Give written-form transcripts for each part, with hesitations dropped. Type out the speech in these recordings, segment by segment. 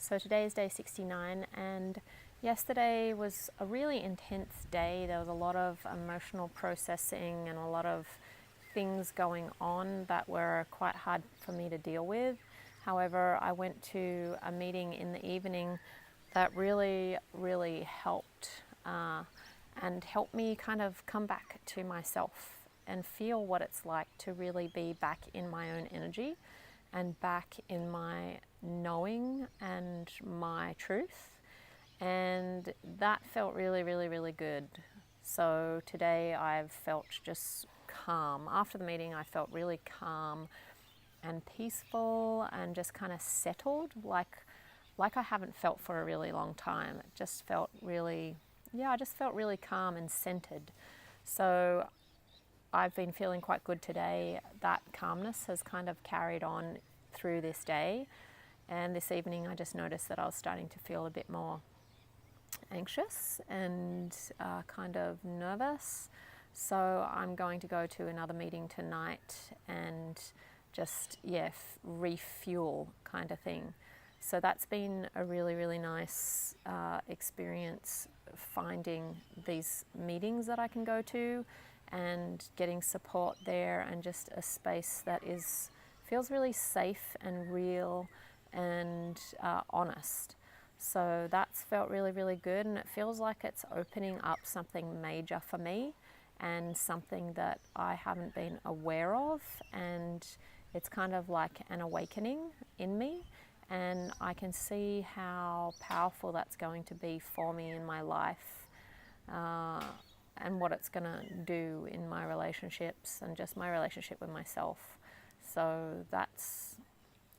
So today is day 69, and yesterday was a really intense day. There was a lot of emotional processing and a lot of things going on that were quite hard for me to deal with. However, I went to a meeting in the evening that really helped and helped me kind of come back to myself and feel what it's like to really be back in my own energy and back in my knowing and my truth. And that felt really good. So today I've felt just calm. After the meeting, I felt really calm and peaceful and just kind of settled, like I haven't felt for a really long time. It just felt really, I just felt really calm and centered. So I've been feeling quite good today. That calmness has kind of carried on through this day. And this evening I just noticed that I was starting to feel a bit more anxious and kind of nervous. So I'm going to go to another meeting tonight and just, refuel kind of thing. So that's been a really nice experience, finding these meetings that I can go to and getting support there, and just a space that feels really safe and real and honest. So that's felt really good, and it feels like it's opening up something major for me and something that I haven't been aware of, and it's kind of like an awakening in me, and I can see how powerful that's going to be for me in my life, and what it's going to do in my relationships and just my relationship with myself. So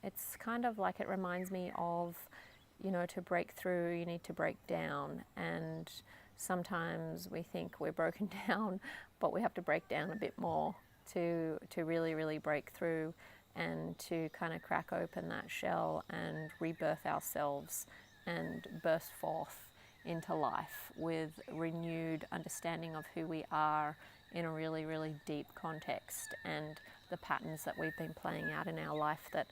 it's kind of like, it reminds me of, to break through, you need to break down. And sometimes we think we're broken down, but we have to break down a bit more to really break through and to kind of crack open that shell and rebirth ourselves and burst forth into life with renewed understanding of who we are in a really deep context, and the patterns that we've been playing out in our life that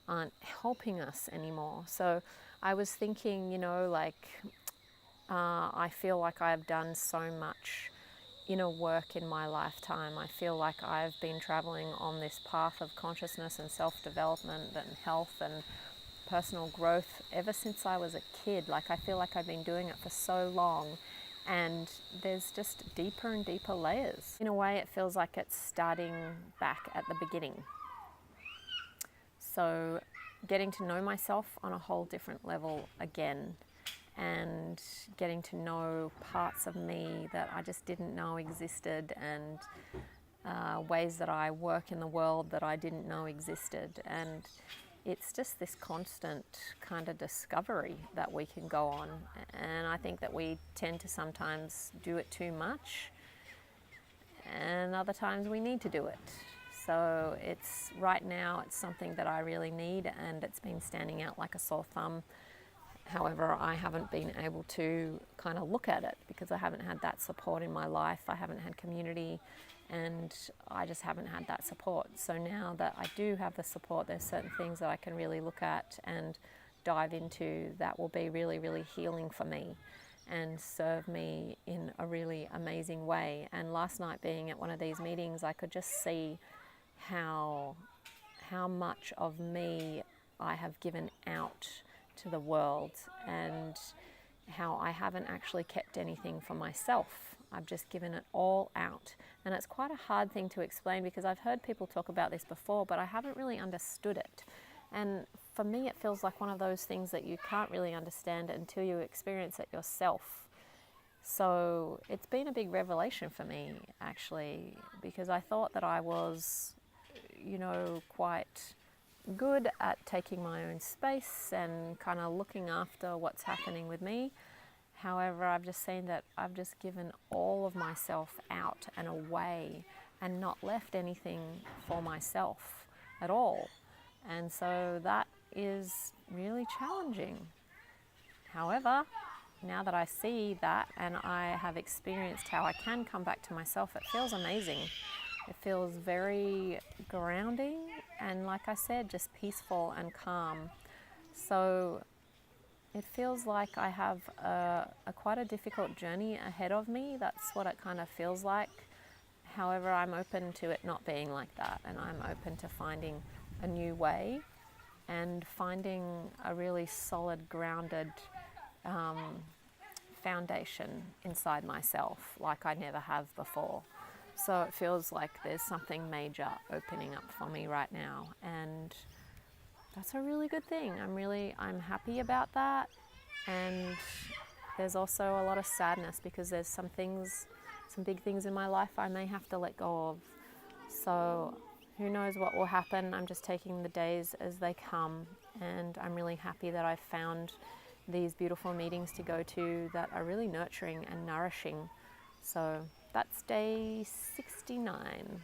aren't helping us anymore. So I was thinking, I feel like I've done so much inner work in my lifetime. I feel like I've been traveling on this path of consciousness and self-development and health and personal growth ever since I was a kid. Like, I feel like I've been doing it for so long, and there's just deeper and deeper layers. In a way, it feels like it's starting back at the beginning. So getting to know myself on a whole different level again, and getting to know parts of me that I just didn't know existed, and ways that I work in the world that I didn't know existed. And it's just this constant kind of discovery that we can go on. And I think that we tend to sometimes do it too much, and other times we need to do it. So right now it's something that I really need, and it's been standing out like a sore thumb. However, I haven't been able to kind of look at it because I haven't had that support in my life. I haven't had community, and I just haven't had that support. So now that I do have the support, there's certain things that I can really look at and dive into that will be really healing for me and serve me in a really amazing way. And last night, being at one of these meetings, I could just see how much of me I have given out to the world, and how I haven't actually kept anything for myself. I've just given it all out. And it's quite a hard thing to explain, because I've heard people talk about this before, but I haven't really understood it. And for me, it feels like one of those things that you can't really understand it until you experience it yourself. So it's been a big revelation for me, actually, because I thought that I was, quite good at taking my own space and kind of looking after what's happening with me. However, I've just seen that I've just given all of myself out and away and not left anything for myself at all. And so that is really challenging. However, now that I see that and I have experienced how I can come back to myself, it feels amazing. It feels very grounding and, like I said, just peaceful and calm. So it feels like I have a quite a difficult journey ahead of me. That's what it kind of feels like. However, I'm open to it not being like that, and I'm open to finding a new way and finding a really solid, grounded foundation inside myself like I never have before. So it feels like there's something major opening up for me right now, and that's a really good thing. I'm happy about that, and there's also a lot of sadness because there's some big things in my life I may have to let go of. So who knows what will happen. I'm just taking the days as they come, and I'm really happy that I've found these beautiful meetings to go to that are really nurturing and nourishing. So that's day 69.